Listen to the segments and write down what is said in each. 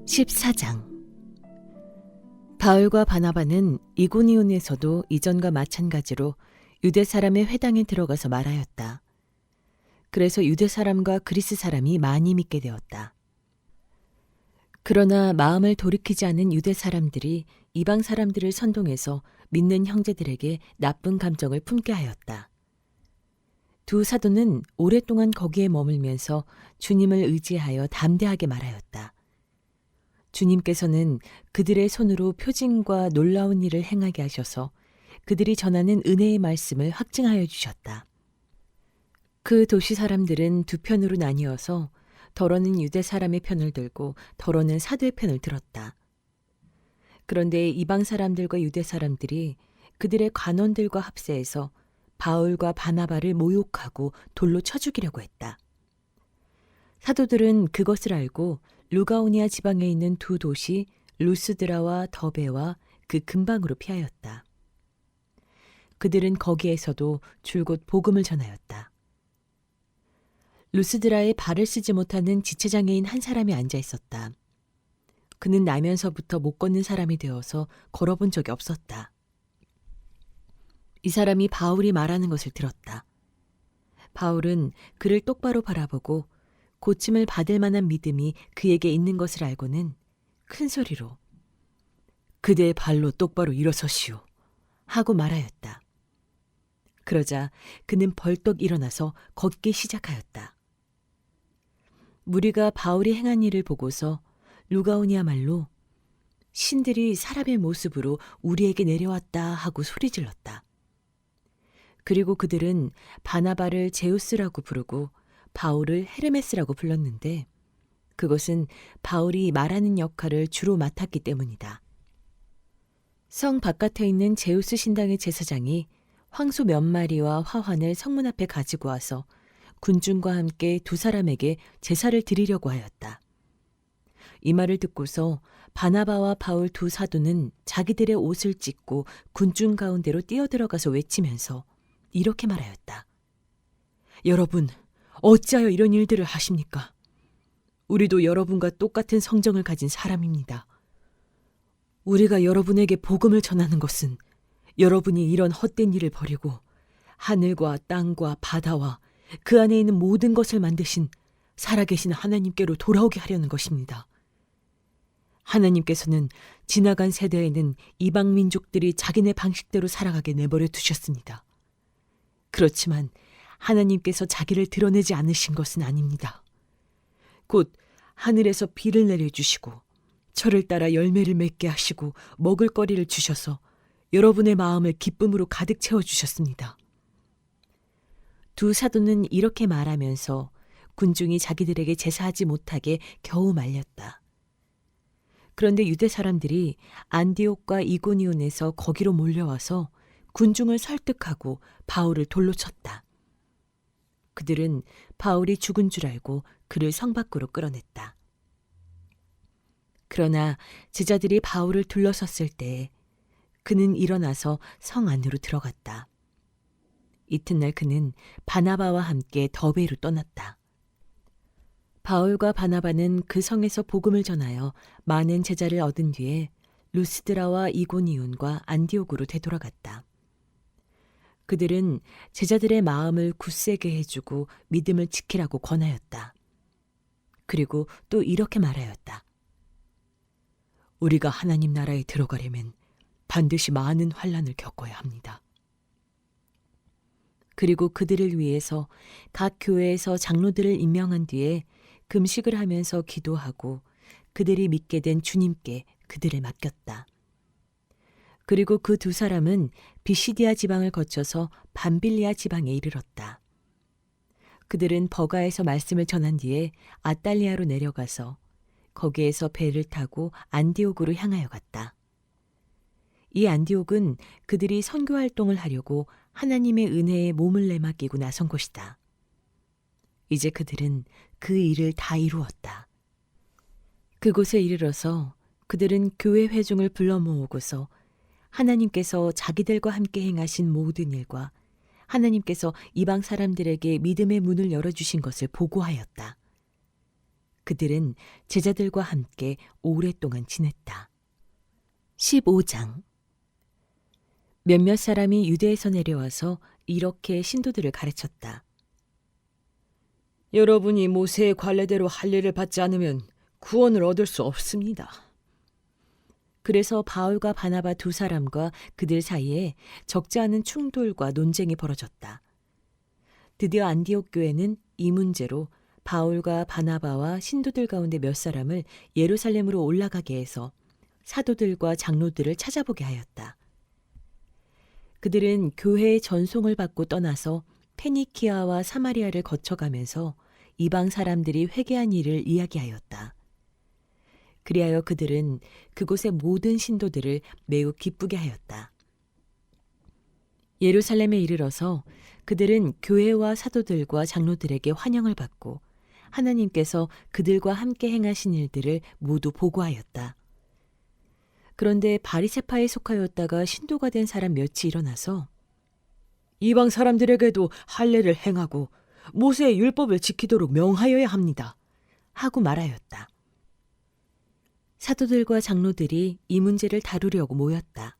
14장. 바울과 바나바는 이고니온에서도 이전과 마찬가지로 유대 사람의 회당에 들어가서 말하였다. 그래서 유대 사람과 그리스 사람이 많이 믿게 되었다. 그러나 마음을 돌이키지 않은 유대 사람들이 이방 사람들을 선동해서 믿는 형제들에게 나쁜 감정을 품게 하였다. 두 사도는 오랫동안 거기에 머물면서 주님을 의지하여 담대하게 말하였다. 주님께서는 그들의 손으로 표징과 놀라운 일을 행하게 하셔서 그들이 전하는 은혜의 말씀을 확증하여 주셨다. 그 도시 사람들은 두 편으로 나뉘어서 더러는 유대 사람의 편을 들고 더러는 사도의 편을 들었다. 그런데 이방 사람들과 유대 사람들이 그들의 관원들과 합세해서 바울과 바나바를 모욕하고 돌로 쳐 죽이려고 했다. 사도들은 그것을 알고 루가오니아 지방에 있는 두 도시 루스드라와 더베와 그 근방으로 피하였다. 그들은 거기에서도 줄곧 복음을 전하였다. 루스드라에 발을 쓰지 못하는 지체장애인 한 사람이 앉아 있었다. 그는 나면서부터 못 걷는 사람이 되어서 걸어본 적이 없었다. 이 사람이 바울이 말하는 것을 들었다. 바울은 그를 똑바로 바라보고 고침을 받을 만한 믿음이 그에게 있는 것을 알고는 큰 소리로 그대의 발로 똑바로 일어서시오 하고 말하였다. 그러자 그는 벌떡 일어나서 걷기 시작하였다. 무리가 바울이 행한 일을 보고서 루가오니아 말로 신들이 사람의 모습으로 우리에게 내려왔다 하고 소리질렀다. 그리고 그들은 바나바를 제우스라고 부르고 바울을 헤르메스라고 불렀는데 그것은 바울이 말하는 역할을 주로 맡았기 때문이다. 성 바깥에 있는 제우스 신당의 제사장이 황소 몇 마리와 화환을 성문 앞에 가지고 와서 군중과 함께 두 사람에게 제사를 드리려고 하였다. 이 말을 듣고서 바나바와 바울 두 사도는 자기들의 옷을 찢고 군중 가운데로 뛰어들어가서 외치면서 이렇게 말하였다. 여러분, 어찌하여 이런 일들을 하십니까? 우리도 여러분과 똑같은 성정을 가진 사람입니다. 우리가 여러분에게 복음을 전하는 것은 여러분이 이런 헛된 일을 버리고 하늘과 땅과 바다와 그 안에 있는 모든 것을 만드신 살아계신 하나님께로 돌아오게 하려는 것입니다. 하나님께서는 지나간 세대에는 이방 민족들이 자기네 방식대로 살아가게 내버려 두셨습니다. 그렇지만 하나님께서 자기를 드러내지 않으신 것은 아닙니다. 곧 하늘에서 비를 내려주시고 철을 따라 열매를 맺게 하시고 먹을거리를 주셔서 여러분의 마음을 기쁨으로 가득 채워주셨습니다. 두 사도는 이렇게 말하면서 군중이 자기들에게 제사하지 못하게 겨우 말렸다. 그런데 유대 사람들이 안디옥과 이고니온에서 거기로 몰려와서 군중을 설득하고 바울을 돌로 쳤다. 그들은 바울이 죽은 줄 알고 그를 성 밖으로 끌어냈다. 그러나 제자들이 바울을 둘러섰을 때 그는 일어나서 성 안으로 들어갔다. 이튿날 그는 바나바와 함께 더베로 떠났다. 바울과 바나바는 그 성에서 복음을 전하여 많은 제자를 얻은 뒤에 루스드라와 이고니온과 안디옥으로 되돌아갔다. 그들은 제자들의 마음을 굳세게 해주고 믿음을 지키라고 권하였다. 그리고 또 이렇게 말하였다. 우리가 하나님 나라에 들어가려면 반드시 많은 환난을 겪어야 합니다. 그리고 그들을 위해서 각 교회에서 장로들을 임명한 뒤에 금식을 하면서 기도하고 그들이 믿게 된 주님께 그들을 맡겼다. 그리고 그 두 사람은 비시디아 지방을 거쳐서 밤빌리아 지방에 이르렀다. 그들은 버가에서 말씀을 전한 뒤에 아탈리아로 내려가서 거기에서 배를 타고 안디옥으로 향하여 갔다. 이 안디옥은 그들이 선교 활동을 하려고 하나님의 은혜에 몸을 내맡기고 나선 곳이다. 이제 그들은 그 일을 다 이루었다. 그곳에 이르러서 그들은 교회 회중을 불러 모으고서 하나님께서 자기들과 함께 행하신 모든 일과 하나님께서 이방 사람들에게 믿음의 문을 열어주신 것을 보고하였다. 그들은 제자들과 함께 오랫동안 지냈다. 15장. 몇몇 사람이 유대에서 내려와서 이렇게 신도들을 가르쳤다. 여러분이 모세의 관례대로 할례를 받지 않으면 구원을 얻을 수 없습니다. 그래서 바울과 바나바 두 사람과 그들 사이에 적지 않은 충돌과 논쟁이 벌어졌다. 드디어 안디옥 교회는 이 문제로 바울과 바나바와 신도들 가운데 몇 사람을 예루살렘으로 올라가게 해서 사도들과 장로들을 찾아보게 하였다. 그들은 교회의 전송을 받고 떠나서 페니키아와 사마리아를 거쳐가면서 이방 사람들이 회개한 일을 이야기하였다. 그리하여 그들은 그곳의 모든 신도들을 매우 기쁘게 하였다. 예루살렘에 이르러서 그들은 교회와 사도들과 장로들에게 환영을 받고 하나님께서 그들과 함께 행하신 일들을 모두 보고하였다. 그런데 바리새파에 속하였다가 신도가 된 사람 몇이 일어나서 이방 사람들에게도 할례를 행하고 모세의 율법을 지키도록 명하여야 합니다. 하고 말하였다. 사도들과 장로들이 이 문제를 다루려고 모였다.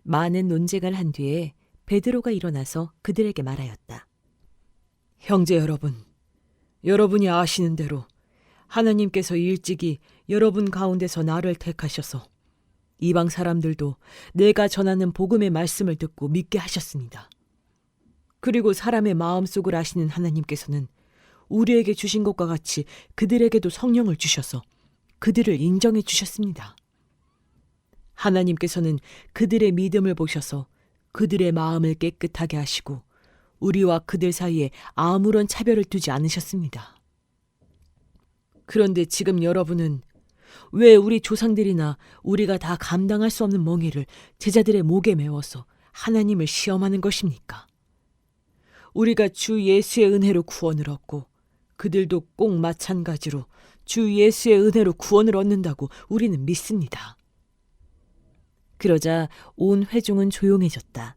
많은 논쟁을 한 뒤에 베드로가 일어나서 그들에게 말하였다. 형제 여러분, 여러분이 아시는 대로 하나님께서 일찍이 여러분 가운데서 나를 택하셔서 이방 사람들도 내가 전하는 복음의 말씀을 듣고 믿게 하셨습니다. 그리고 사람의 마음속을 아시는 하나님께서는 우리에게 주신 것과 같이 그들에게도 성령을 주셔서 그들을 인정해 주셨습니다. 하나님께서는 그들의 믿음을 보셔서 그들의 마음을 깨끗하게 하시고 우리와 그들 사이에 아무런 차별을 두지 않으셨습니다. 그런데 지금 여러분은 왜 우리 조상들이나 우리가 다 감당할 수 없는 멍에를 제자들의 목에 메워서 하나님을 시험하는 것입니까? 우리가 주 예수의 은혜로 구원을 얻고 그들도 꼭 마찬가지로 주 예수의 은혜로 구원을 얻는다고 우리는 믿습니다. 그러자 온 회중은 조용해졌다.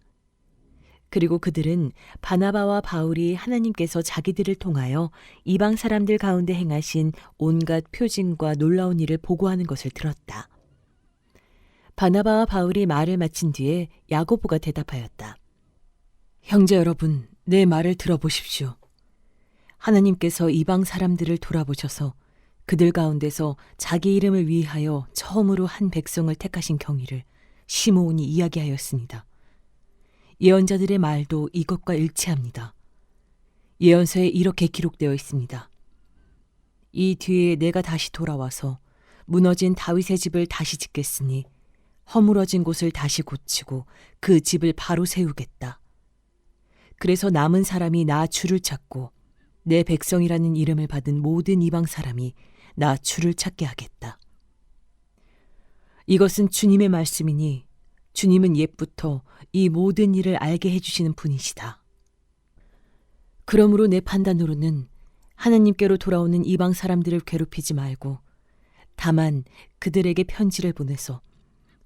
그리고 그들은 바나바와 바울이 하나님께서 자기들을 통하여 이방 사람들 가운데 행하신 온갖 표징과 놀라운 일을 보고하는 것을 들었다. 바나바와 바울이 말을 마친 뒤에 야고보가 대답하였다. 형제 여러분, 내 말을 들어보십시오. 하나님께서 이방 사람들을 돌아보셔서 그들 가운데서 자기 이름을 위하여 처음으로 한 백성을 택하신 경위를 시므온이 이야기하였습니다. 예언자들의 말도 이것과 일치합니다. 예언서에 이렇게 기록되어 있습니다. 이 뒤에 내가 다시 돌아와서 무너진 다윗의 집을 다시 짓겠으니 허물어진 곳을 다시 고치고 그 집을 바로 세우겠다. 그래서 남은 사람이 나 주를 찾고 내 백성이라는 이름을 받은 모든 이방 사람이 나 주를 찾게 하겠다. 이것은 주님의 말씀이니 주님은 옛부터 이 모든 일을 알게 해주시는 분이시다. 그러므로 내 판단으로는 하나님께로 돌아오는 이방 사람들을 괴롭히지 말고 다만 그들에게 편지를 보내서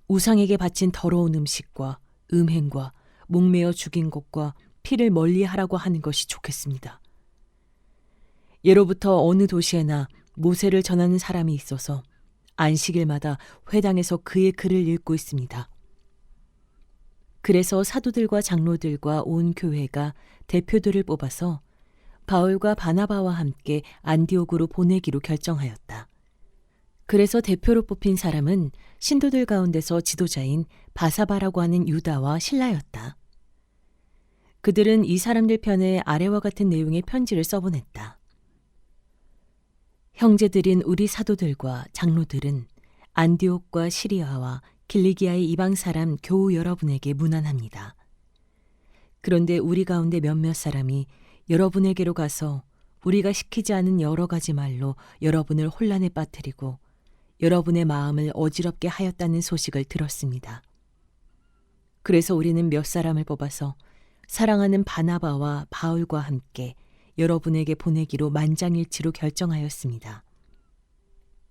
우상에게 바친 더러운 음식과 음행과 목매어 죽인 것과 피를 멀리하라고 하는 것이 좋겠습니다. 예로부터 어느 도시에나 모세를 전하는 사람이 있어서 안식일마다 회당에서 그의 글을 읽고 있습니다. 그래서 사도들과 장로들과 온 교회가 대표들을 뽑아서 바울과 바나바와 함께 안디옥으로 보내기로 결정하였다. 그래서 대표로 뽑힌 사람은 신도들 가운데서 지도자인 바사바라고 하는 유다와 실라였다. 그들은 이 사람들 편에 아래와 같은 내용의 편지를 써보냈다. 형제들인 우리 사도들과 장로들은 안디옥과 시리아와 길리기아의 이방 사람 교우 여러분에게 문안합니다. 그런데 우리 가운데 몇몇 사람이 여러분에게로 가서 우리가 시키지 않은 여러 가지 말로 여러분을 혼란에 빠뜨리고 여러분의 마음을 어지럽게 하였다는 소식을 들었습니다. 그래서 우리는 몇 사람을 뽑아서 사랑하는 바나바와 바울과 함께 여러분에게 보내기로 만장일치로 결정하였습니다.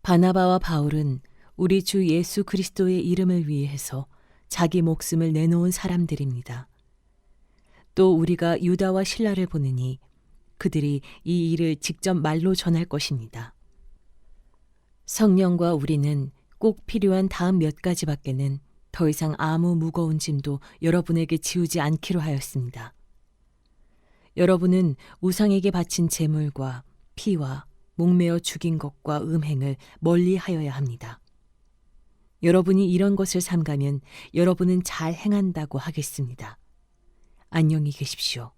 바나바와 바울은 우리 주 예수 그리스도의 이름을 위해서 자기 목숨을 내놓은 사람들입니다. 또 우리가 유다와 실라를 보느니 그들이 이 일을 직접 말로 전할 것입니다. 성령과 우리는 꼭 필요한 다음 몇 가지밖에는 더 이상 아무 무거운 짐도 여러분에게 지우지 않기로 하였습니다. 여러분은 우상에게 바친 제물과 피와 목매어 죽인 것과 음행을 멀리하여야 합니다. 여러분이 이런 것을 삼가면 여러분은 잘 행한다고 하겠습니다. 안녕히 계십시오.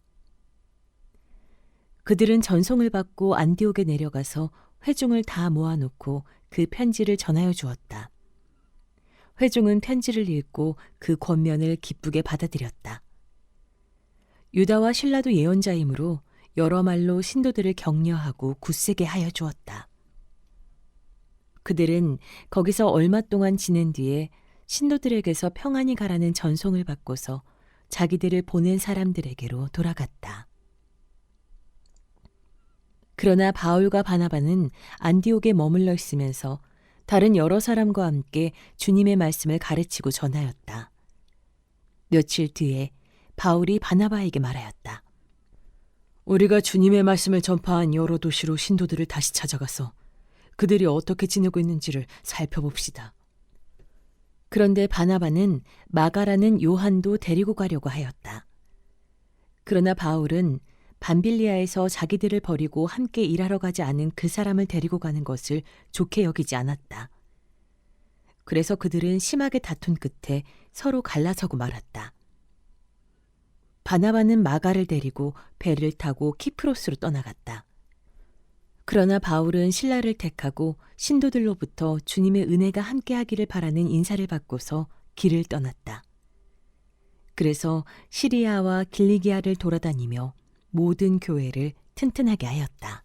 그들은 전송을 받고 안디옥에 내려가서 회중을 다 모아놓고 그 편지를 전하여 주었다. 회중은 편지를 읽고 그 권면을 기쁘게 받아들였다. 유다와 실라도 예언자이므로 여러 말로 신도들을 격려하고 굳세게 하여 주었다. 그들은 거기서 얼마 동안 지낸 뒤에 신도들에게서 평안히 가라는 전송을 받고서 자기들을 보낸 사람들에게로 돌아갔다. 그러나 바울과 바나바는 안디옥에 머물러 있으면서 다른 여러 사람과 함께 주님의 말씀을 가르치고 전하였다. 며칠 뒤에 바울이 바나바에게 말하였다. 우리가 주님의 말씀을 전파한 여러 도시로 신도들을 다시 찾아가서 그들이 어떻게 지내고 있는지를 살펴봅시다. 그런데 바나바는 마가라는 요한도 데리고 가려고 하였다. 그러나 바울은 밤빌리아에서 자기들을 버리고 함께 일하러 가지 않은 그 사람을 데리고 가는 것을 좋게 여기지 않았다. 그래서 그들은 심하게 다툰 끝에 서로 갈라서고 말았다. 바나바는 마가를 데리고 배를 타고 키프로스로 떠나갔다. 그러나 바울은 실라를 택하고 신도들로부터 주님의 은혜가 함께하기를 바라는 인사를 받고서 길을 떠났다. 그래서 시리아와 길리기아를 돌아다니며 모든 교회를 튼튼하게 하였다.